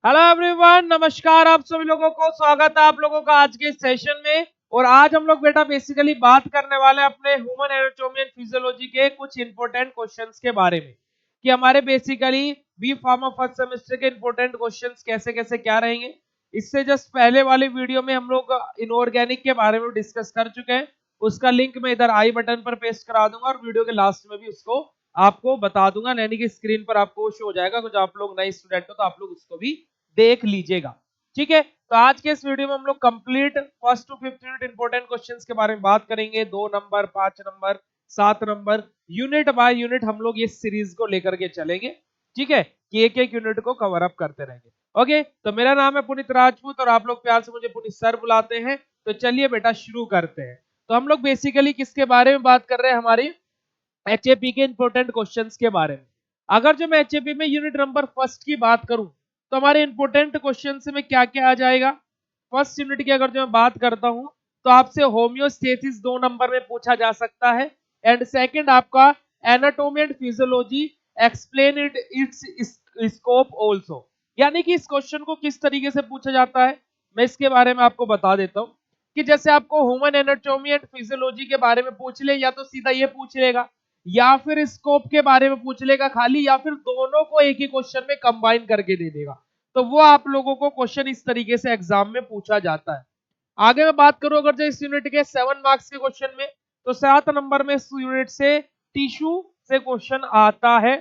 Hello everyone, नमस्कार। आप सभी लोगों को स्वागत है आप लोगों का आज के सेशन में। और आज हम लोग बेटा बेसिकली बात करने वाले हैं अपने ह्यूमन एनाटॉमी एंड फिजियोलॉजी के कुछ इंपॉर्टेंट क्वेश्चंस के बारे में कि हमारे basically B pharma first semester के इंपॉर्टेंट क्वेश्चंस कैसे कैसे क्या रहेंगे। इससे जस्ट पहले वाली वीडियो में हम लोग इनऑर्गेनिक के बारे में डिस्कस कर चुके हैं। उसका लिंक मैं इधर आई बटन पर पेस्ट करा दूंगा और वीडियो के लास्ट में भी उसको आपको बता दूंगा, यानी कि स्क्रीन पर आपको शो हो जाएगा। कुछ आप लोग नए स्टूडेंट हो तो आप लोग उसको भी देख लीजिएगा। ठीक है, तो आज के इस वीडियो में हम लोग complete first to fifth unit important questions के बारे में बात करेंगे। 2 number, 5 number, 7 number, unit by unit हम लोग ये सीरीज को लेकर के चलेंगे। ठीक है, कि एक एक यूनिट को कवर अप करते रहेंगे। ओके, तो मेरा नाम है पुनीत राजपूत और आप लोग प्यार से मुझे पुनीत सर बुलाते हैं। तो चलिए बेटा शुरू करते हैं। तो हम लोग बेसिकली किसके बारे में बात कर रहे हैं? हमारी एचएपी के इंपॉर्टेंट क्वेश्चंस के बारे में। अगर जो मैं एचएपी में यूनिट नंबर फर्स्ट की बात करूं तो हमारे इंपॉर्टेंट क्वेश्चन में क्या क्या आ जाएगा। फर्स्ट यूनिट की अगर जो मैं बात करता हूं तो आपसे होम्योस्टेसिस 2 नंबर में पूछा जा सकता है। एंड सेकंड आपका anatomy and physiology, explain it it's scope also. यानी कि इस क्वेश्चन को किस तरीके से पूछा जाता है मैं इसके बारे में आपको बता देता हूं कि जैसे आपको ह्यूमन एनाटॉमी एंड फिजियोलॉजी के बारे में पूछ ले, या तो सीधा ये पूछ लेगा या फिर स्कोप के बारे में पूछ लेगा खाली, या फिर दोनों को एक ही क्वेश्चन में कंबाइन करके दे देगा। तो वो आप लोगों को क्वेश्चन इस तरीके से एग्जाम में पूछा जाता है। आगे मैं बात करूं अगर जो इस यूनिट के 7 मार्क्स के क्वेश्चन में, तो 7 नंबर में इस यूनिट से टिश्यू से क्वेश्चन आता है।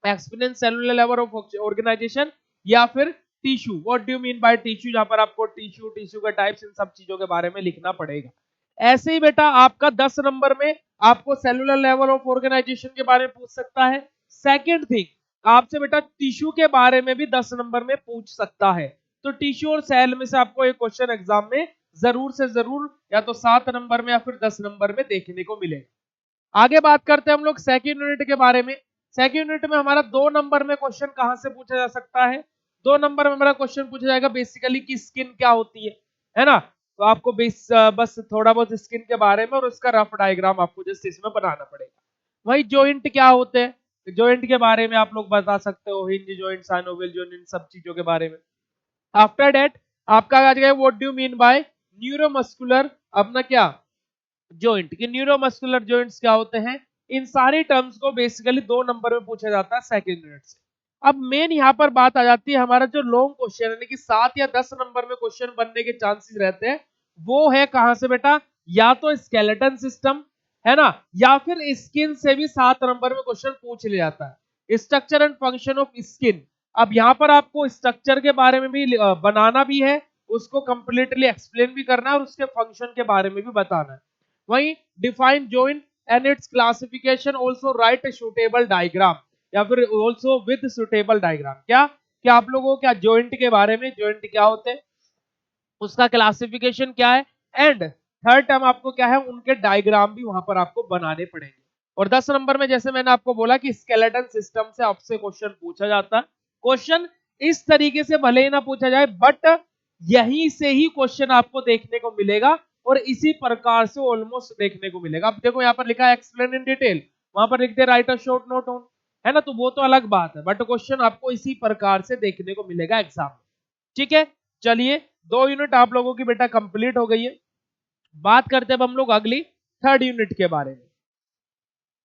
Experience cellular level of organization या फिर tissue, what do you mean by tissue, जहां पर आपको टिश्यू, टिश्यू का टाइप्स, इन सब चीजों के बारे में लिखना पड़ेगा। ऐसे ही बेटा आपका 10 नंबर में आपको सेलुलर लेवल ऑफ ऑर्गेनाइजेशन के बारे में पूछ सकता है। सेकंड थिंग, आपसे बेटा टिश्यू के बारे में भी 10 नंबर में पूछ सकता है। तो टिश्यू और सेल में से आपको एक क्वेश्चन एग्जाम में जरूर से जरूर या तो 7 नंबर में या फिर 10 नंबर में देखने को मिलेगा। आगे बात करते हैं हम लोग सेकंड यूनिट के बारे में। सेकंड यूनिट में हमारा 2 नंबर में क्वेश्चन कहां से पूछा जा सकता है? 2 नंबर में हमारा क्वेश्चन पूछा जाएगा बेसिकली कि स्किन क्या होती है ना। तो आपको बस थोड़ा बहुत स्किन के बारे में और उसका रफ डायग्राम आपको जस्ट इसमें बनाना पड़ेगा। वही जॉइंट क्या होते हैं, जॉइंट के बारे में आप लोग बता सकते हो, हिंज जॉइंट, साइनोवियल जॉइंट, इन सब चीजों के बारे में। आफ्टर दैट आपका आ जाएगा what do you mean bye neuromuscular अपना क्या जॉइंट, कि न्यूरोमस्कुलर जॉइंट्स क्या होते हैं। इन सारी टर्म्स को बेसिकली 2 नंबर में पूछा जाता है सेकंड यूनिट से। अब मेन यहाँ पर बात आ जाती है, हमारा जो लॉन्ग क्वेश्चन यानी कि 7 या 10 नंबर में क्वेश्चन बनने के चांसेस रहते हैं, वो है कहां से बेटा? या तो स्केलेटन सिस्टम है ना, या फिर स्किन से भी 7 नंबर में क्वेश्चन पूछ लिया जाता है। Structure and function of skin, अब यहाँ पर आपको स्ट्रक्चर के बारे में भी बनाना भी है, उसको कंप्लीटली एक्सप्लेन भी करना है और उसके फंक्शन के बारे में भी बताना है। वहीं define joint and it's classification, also right suitable diagram, या फिर आल्सो विद सुटेबल डायग्राम। क्या आप लोगों को क्या जॉइंट के बारे में, जॉइंट क्या होते हैं, उसका क्लासिफिकेशन क्या है, एंड थर्ड टर्म आपको क्या है, उनके डायग्राम भी वहां पर आपको बनाने पड़ेंगे। और 10 नंबर में जैसे मैंने आपको बोला कि स्केलेटन सिस्टम से आपसे क्वेश्चन पूछा जाता है। क्वेश्चन इस तरीके से भले ही ना पूछा जाए, बट यहीं से ही क्वेश्चन आपको देखने को मिलेगा और इसी प्रकार से ऑलमोस्ट देखने को मिलेगा। अब देखो यहाँ पर लिखा है एक्सप्लेन इन डिटेल, वहां पर लिखते right a short note on, है ना, तो वो तो अलग बात है, बट क्वेश्चन आपको इसी प्रकार से देखने को मिलेगा एग्जाम में। ठीक है, चलिए 2 यूनिट आप लोगों की बेटा कंप्लीट हो गई है। बात करते हैं अब हम लोग अगली थर्ड यूनिट के बारे में।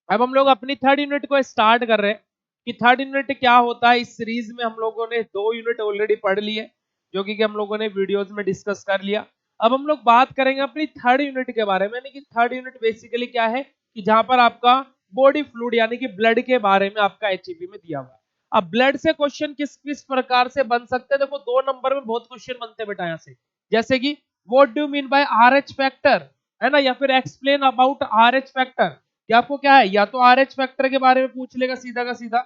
अब हम लोग अपनी थर्ड यूनिट को स्टार्ट कर रहे हैं कि थर्ड यूनिट क्या होता है। इस सीरीज में हम लोगों ने 2 यूनिट ऑलरेडी पढ़ लिए, जो कि हम लोगों ने वीडियोस में डिस्कस कर लिया। अब हम लोग बात करेंगे अपनी थर्ड यूनिट के बारे में, यानी कि थर्ड यूनिट बेसिकली क्या है कि जहां पर आपका बॉडी फ्लूइड यानी कि ब्लड के बारे में आपका एचईपी में दिया हुआ है। अब ब्लड से क्वेश्चन किस किस प्रकार से बन सकते हैं, देखो 2 नंबर में बहुत क्वेश्चन बनते हैं बेटा यहाँ से, जैसे कि what do mean by RH factor, है ना, या फिर एक्सप्लेन अबाउट आरएच फैक्टर। कि आपको क्या है, या तो आरएच फैक्टर के बारे में पूछ लेगा सीधा का सीधा,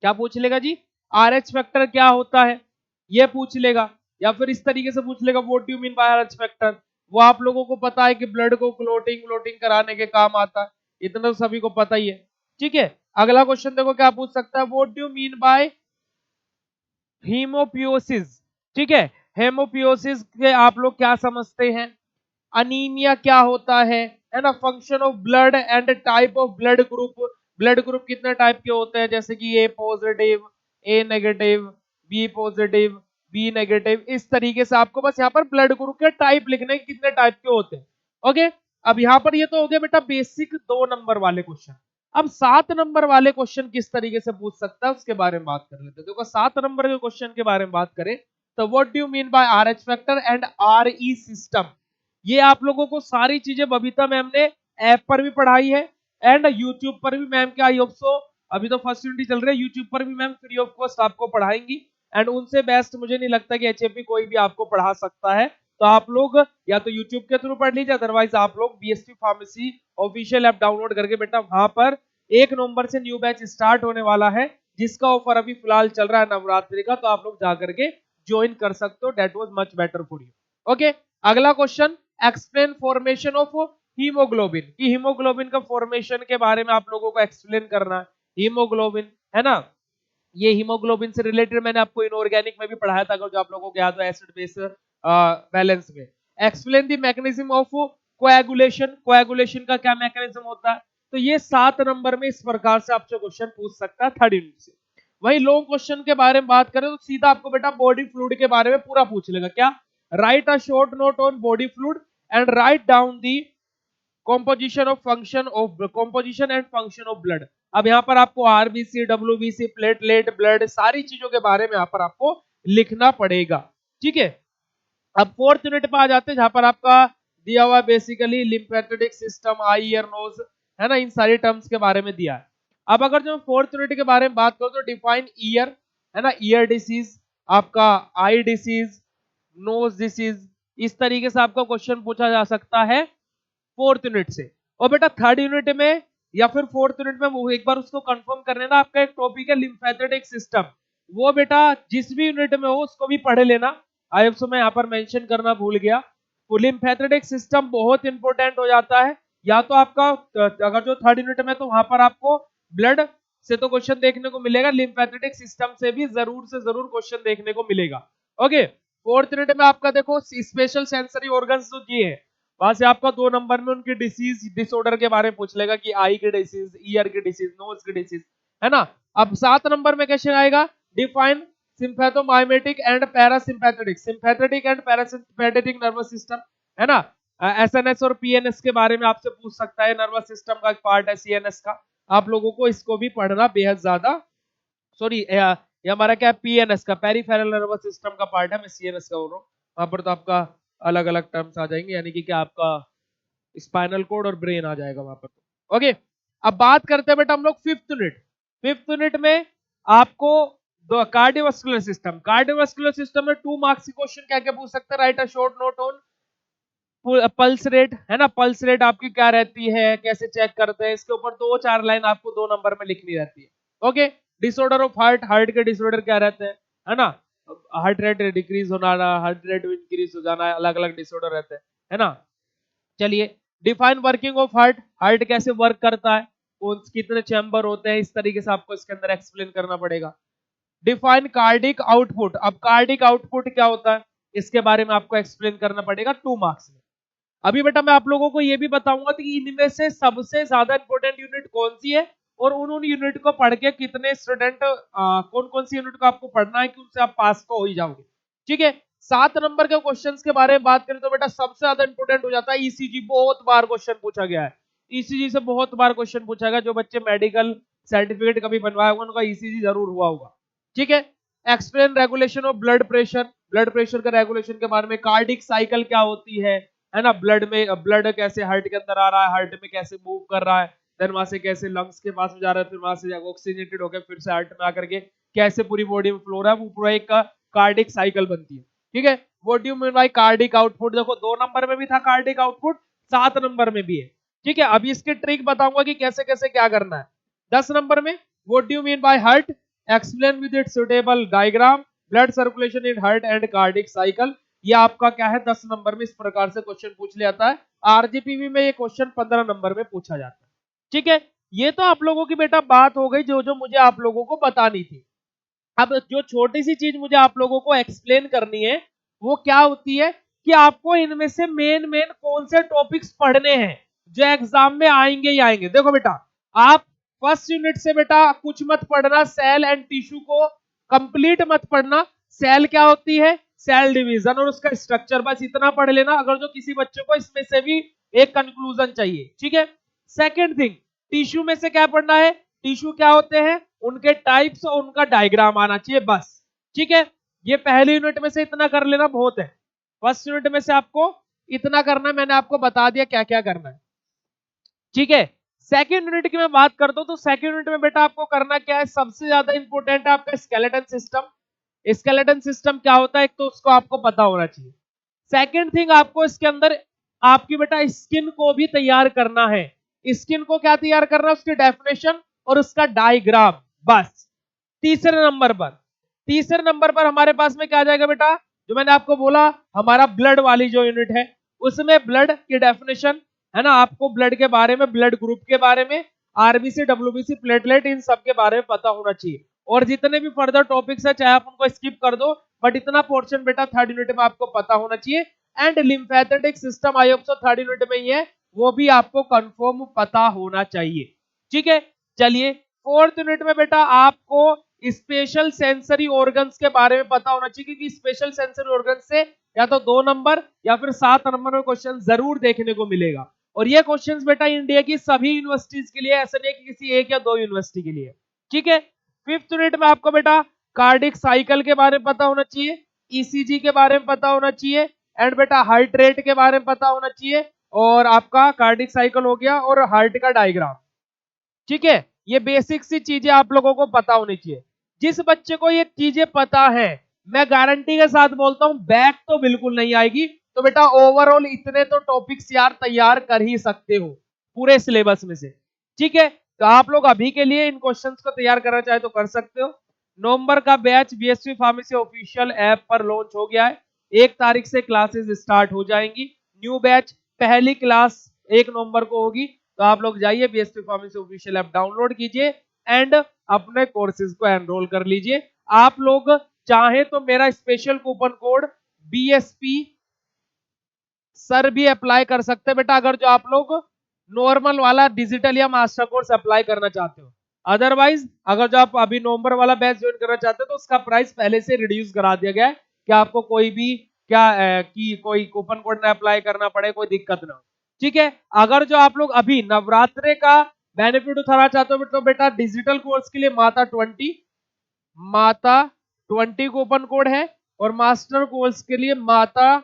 क्या पूछ लेगा जी, आरएच फैक्टर क्या होता है ये पूछ लेगा, या फिर इस तरीके से पूछ लेगा what do you mean bye RH factor. वो आप लोगों को पता है कि ब्लड को क्लोटिंग व्लोटिंग कराने के काम आता है, इतना तो सभी को पता ही है। ठीक है, अगला क्वेश्चन देखो क्या पूछ सकता है, what do you mean by haemopoiesis. ठीक है, हेमोपियोसिस के आप लोग क्या समझते हैं, अनीमिया क्या होता है ना, function of blood and type of blood group, blood group कितने टाइप के होते हैं, जैसे कि A positive, A negative, B positive, B negative, इस तरीके से आपको बस यहाँ पर ब्लड ग्रुप के टाइप लिखने हैं, कितने टाइप के होते हैं। ओके, अब यहाँ पर ये तो हो गया बेटा बेसिक 2 नंबर वाले क्वेश्चन। अब 7 नंबर वाले क्वेश्चन किस तरीके से पूछ सकता है उसके बारे में बात कर लेते हैं। देखो 7 नंबर के क्वेश्चन के बारे में बात करें तो what do you mean bye RH factor and RE system, ये आप लोगों को सारी चीजें बबीता मैम ने ऐप पर भी पढ़ाई है एंड यूट्यूब पर भी मैम के आई होप सो, अभी तो फर्स्ट यूनिट चल रही है, यूट्यूब पर भी मैम फ्री ऑफ कॉस्ट आपको पढ़ाएंगी एंड उनसे बेस्ट मुझे नहीं लगता कि HFP कोई भी आपको पढ़ा सकता है। तो आप लोग या तो यूट्यूब के थ्रू पढ़ लीजिए, अदरवाइज आप लोग BSP pharmacy official app download करके बेटा वहां पर 1 नवंबर से न्यू बैच स्टार्ट होने वाला है जिसका ऑफर अभी फिलहाल चल रहा है नवरात्रि का, तो आप लोग जाकर के ज्वाइन कर सकते हो, that was much better for you. Okay, अगला question, explain formation of haemoglobin, कि हीमोग्लोबिन का फॉर्मेशन के बारे में आप लोगों को एक्सप्लेन करना है। हीमोग्लोबिन है ना, ये हीमोग्लोबिन से रिलेटेड मैंने आपको इनऑर्गेनिक में भी पढ़ाया था, अगर जो आप लोगों को याद हो एसिड बेस बैलेंस में। Explain the mechanism of coagulation, coagulation का क्या मैकेनिज्म होता है। तो ये 7 नंबर में इस प्रकार से आपसे क्वेश्चन पूछ सकता है थर्ड यूनिट से। वही लॉन्ग क्वेश्चन के बारे में बात करें तो सीधा आपको बेटा बॉडी फ्लूइड के बारे में पूरा पूछ लेगा। क्या, right a short note on body fluid and write down the composition of function of composition and function of blood. अब यहाँ पर आपको RBC, WBC, प्लेटलेट, ब्लड, सारी चीजों के बारे में यहाँ पर आपको लिखना पड़ेगा। ठीक है, अब फोर्थ यूनिट पे आ जाते हैं जहां पर आपका दिया हुआ बेसिकली लिम्फेटिक सिस्टम, आई, ईयर, नोज, है ना, इन सारी टर्म्स के बारे में दिया है। अब अगर जो फोर्थ यूनिट के बारे में बात करो तो डिफाइन ईयर, है ना, ईयर डिसीज, आपका आई डिसीज, नोज डिसीज, इस तरीके से आपका क्वेश्चन पूछा जा सकता है फोर्थ यूनिट से। और बेटा थर्ड यूनिट में या फिर फोर्थ यूनिट में वो एक बार उसको कंफर्म कर लेना, आपका एक टॉपिक है लिम्फेटिक सिस्टम, वो बेटा जिस भी यूनिट में हो उसको भी पढ़ लेना। आई होप सो मैं यहाँ पर मेंशन करना भूल गया। तो लिम्फेटिक सिस्टम बहुत इंपॉर्टेंट हो जाता है, या तो आपका अगर जो थर्ड यूनिट में तो वहां पर आपको ब्लड से तो क्वेश्चन देखने को मिलेगा, लिम्फेटिक सिस्टम से भी जरूर से जरूर क्वेश्चन देखने को मिलेगा। ओके, फोर्थ यूनिट में आपका देखो स्पेशल सेंसरी ऑर्गन्स जो ये है, वहां से आपका 2 नंबर में उनकी डिसीज डिसऑर्डर के बारे में पूछ लेगा कि आई की डिसीज, ईयर की डिसीज, नोज की डिसीज, है ना। अब 7 नंबर में क्वेश्चन आएगा, define sympathomimetic and parasympathetic, sympathetic and parasympathetic nervous system, है ना। SNS और PNS के बारे में आपसे पूछ सकता है, नर्वस सिस्टम का एक पार्ट है CNS का, आप लोगों को इसको भी पढ़ना बेहद ज्यादा, सॉरी ये हमारा क्या है PNS का, पेरिफेरल नर्वस सिस्टम का पार्ट है, मैं CNS का बोल रहा हूँ। वहां पर तो आपका अलग अलग टर्म्स आ जाएंगे, यानी कि क्या आपका स्पाइनल कोड और ब्रेन आ जाएगा वहां पर। ओके, अब बात करते हैं बेटा हम लोग फिफ्थ यूनिट। फिफ्थ यूनिट में आपको कार्डियोवास्कुलर सिस्टम, कार्डियोवास्कुलर सिस्टम में 2 मार्क्स के क्वेश्चन क्या क्या पूछ सकते हैं, right a short note on pulse rate, है ना, पल्स रेट आपकी क्या रहती है, कैसे चेक करते हैं, इसके ऊपर 2-4 लाइन आपको 2 नंबर में लिखनी रहती है। Okay, disorder of heart, heart के डिसऑर्डर क्या रहते हैं, है ना, हार्ट रेट डिक्रीज होना, हार्ट रेट इंक्रीज हो जाना, अलग अलग डिसऑर्डर रहते हैं, है ना। चलिए, define working of heart, heart कैसे वर्क करता है, कौन कितने चैम्बर होते हैं, इस तरीके से आपको इसके अंदर एक्सप्लेन करना पड़ेगा। डिफाइन कार्डिक आउटपुट, अब कार्डिक आउटपुट क्या होता है इसके बारे में आपको एक्सप्लेन करना पड़ेगा 2 मार्क्स में। अभी बेटा मैं आप लोगों को ये भी बताऊंगा कि इनमें से सबसे ज्यादा इंपॉर्टेंट यूनिट कौन सी है और उन यूनिट को पढ़ के कितने स्टूडेंट कौन कौन सी यूनिट को आपको पढ़ना है कि उनसे आप पास तो हो ही जाओगे। ठीक है, 7 नंबर के क्वेश्चंस के बारे में बात करें तो बेटा सबसे ज्यादा इंपॉर्टेंट हो जाता है ECG, बहुत बार क्वेश्चन पूछा गया है, ECG से बहुत बार क्वेश्चन पूछा गया, जो बच्चे मेडिकल सर्टिफिकेट कभी बनवाया होगा उनका ECG जरूर हुआ होगा। ठीक है, explain regulation of blood pressure, blood pressure का रेगुलेशन के बारे में, कार्डिक साइकिल क्या होती है ना, ब्लड में ब्लड कैसे हार्ट के अंदर आ रहा है, हार्ट में कैसे मूव कर रहा है, देन वहां से कैसे लंग्स के पास में जा रहा है, फिर वहां से ऑक्सीजनेटेड होकर फिर से हार्ट में आकर के कैसे पूरी बॉडी में फ्लो रहा है, वो पूरा एक कार्डिक साइकिल बनती है। ठीक है, what do you mean bye cardiac output, देखो 2 नंबर में भी था कार्डिक आउटपुट, 7 नंबर में भी है। ठीक है, अभी इसकी ट्रिक बताऊंगा कि कैसे कैसे क्या करना है। 10 नंबर में what do you mean by heart, explain with its suitable diagram, blood circulation in heart and cardiac cycle, ये आपका क्या है 10 नंबर में इस प्रकार से क्वेश्चन पूछ लिया जाता है। RGPV में ये क्वेश्चन 15 नंबर में पूछा जाता है। ठीक है, ये तो आप लोगों की बेटा बात हो गई जो जो मुझे आप लोगों को बतानी थी। अब जो छोटी सी चीज मुझे आप लोगों को एक्सप्लेन करनी है वो क्या होती है कि आपको इनमें से मेन मेन कौन से टॉपिक्स पढ़ने हैं जो एग्जाम में आएंगे ही आएंगे। देखो बेटा, आप फर्स्ट यूनिट से बेटा कुछ मत पढ़ना, सेल एंड टिश्यू को कंप्लीट मत पढ़ना। सेल क्या होती है, सेल डिवीजन और उसका स्ट्रक्चर, बस इतना पढ़ लेना अगर जो किसी बच्चे को इसमें से भी एक कंक्लूजन चाहिए, ठीक है। सेकंड थिंग, टिश्यू में से क्या पढ़ना है, टिश्यू क्या होते हैं, उनके टाइप्स और उनका डायग्राम आना चाहिए बस, ठीक है। ये पहले यूनिट में से इतना कर लेना बहुत है। फर्स्ट यूनिट में से आपको इतना करना, मैंने आपको बता दिया क्या क्या करना है, ठीक है। सेकंड यूनिट की मैं बात करता हूं तो सेकंड यूनिट में बेटा आपको करना क्या है, सबसे ज्यादा इंपॉर्टेंट है आपका स्केलेटन सिस्टम। स्केलेटन सिस्टम क्या होता है, एक तो उसको आपको पता होना चाहिए। सेकंड थिंग, आपको इसके अंदर आपकी बेटा स्किन को भी तैयार करना है। स्किन को क्या तैयार करना है, उसकी डेफिनेशन और उसका डायग्राम, बस। तीसरे नंबर पर हमारे पास में क्या आ जाएगा बेटा, जो मैंने आपको बोला हमारा ब्लड वाली जो यूनिट है उसमें ब्लड की डेफिनेशन है ना, आपको ब्लड के बारे में, ब्लड ग्रुप के बारे में, आरबीसी, डब्ल्यूबीसी, प्लेटलेट, इन सब के बारे में पता होना चाहिए। और जितने भी फर्दर टॉपिक्स है चाहे आप उनको स्किप कर दो, बट इतना पोर्शन बेटा थर्ड यूनिट में आपको पता होना चाहिए। एंड लिम्फेटिक सिस्टम आयोग तो थर्ड यूनिट में ही है, वो भी आपको कंफर्म पता होना चाहिए, ठीक है। चलिए फोर्थ यूनिट में बेटा आपको स्पेशल सेंसरी ऑर्गन्स के बारे में पता होना चाहिए, क्योंकि स्पेशल सेंसरी ऑर्गन से या तो 2 नंबर या फिर 7 नंबर में क्वेश्चन जरूर देखने को मिलेगा। और ये क्वेश्चंस बेटा इंडिया की सभी यूनिवर्सिटीज के लिए, ऐसा नहीं कि किसी एक या दो यूनिवर्सिटी के लिए, ठीक है। फिफ्थ यूनिट में आपको बेटा कार्डिक साइकिल के बारे में पता होना चाहिए, ईसीजी के बारे में पता होना चाहिए, एंड बेटा हार्ट रेट के बारे में पता होना चाहिए, और आपका कार्डिक साइकिल हो गया और हार्ट का डायग्राम, ठीक है। ये बेसिक सी चीजें आप लोगों को पता होनी चाहिए। जिस बच्चे को ये चीजें पता है, मैं गारंटी के साथ बोलता हूं बैक तो बिल्कुल नहीं आएगी। तो बेटा ओवरऑल इतने तो टॉपिक्स यार तैयार कर ही सकते हो पूरे सिलेबस में से, ठीक है। तो आप लोग अभी के लिए इन क्वेश्चंस को तैयार करना चाहे तो कर सकते हो। नवंबर का batch BSV pharmacy official app पर लॉन्च हो गया है, 1 तारीख से क्लासेस स्टार्ट हो जाएंगी। न्यू बैच पहली क्लास 1 नवंबर को होगी, तो आप लोग जाइए BSP pharmacy official app download कीजिए एंड अपने कोर्सेज को एनरोल कर लीजिए। आप लोग चाहे तो मेरा special coupon code BSP sir भी अप्लाई कर सकते हैं बेटा, अगर जो आप लोग नॉर्मल वाला डिजिटल या मास्टर कोर्स अप्लाई करना चाहते हो। अदरवाइज अगर जो आप अभी नवंबर वाला बैच ज्वाइन करना चाहते हो तो उसका प्राइस पहले से रिड्यूस करा दिया गया है, कि आपको कोई भी कोई कूपन कोड ना अप्लाई करना पड़े, कोई दिक्कत ना हो, ठीक है। अगर जो आप लोग अभी नवरात्रे का बेनिफिट उठाना चाहते हो तो बेटा डिजिटल कोर्स के लिए माता 20 कूपन कोड है, और मास्टर कोर्स के लिए माता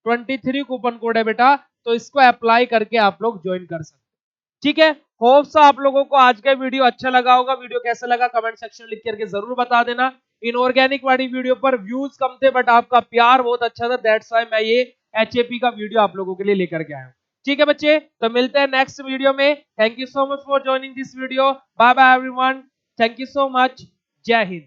23 कूपन कोड है बेटा। तो इसको अप्लाई करके आप लोग ज्वाइन कर सकते हैं, ठीक है। होप्स आप लोगों को आज का वीडियो अच्छा लगा होगा। वीडियो कैसा लगा कमेंट सेक्शन में लिख करके जरूर बता देना। इनऑर्गेनिक वाली वीडियो पर व्यूज कम थे, बट आपका प्यार बहुत अच्छा था, दैट्स व्हाई मैं ये एचएपी का वीडियो आप लोगों के लिए लेकर के आया हूं, ठीक है बच्चे। तो मिलते हैं नेक्स्ट वीडियो में। Thank you so much for joining this video. Bye bye everyone, thank you so much, Jai Hind.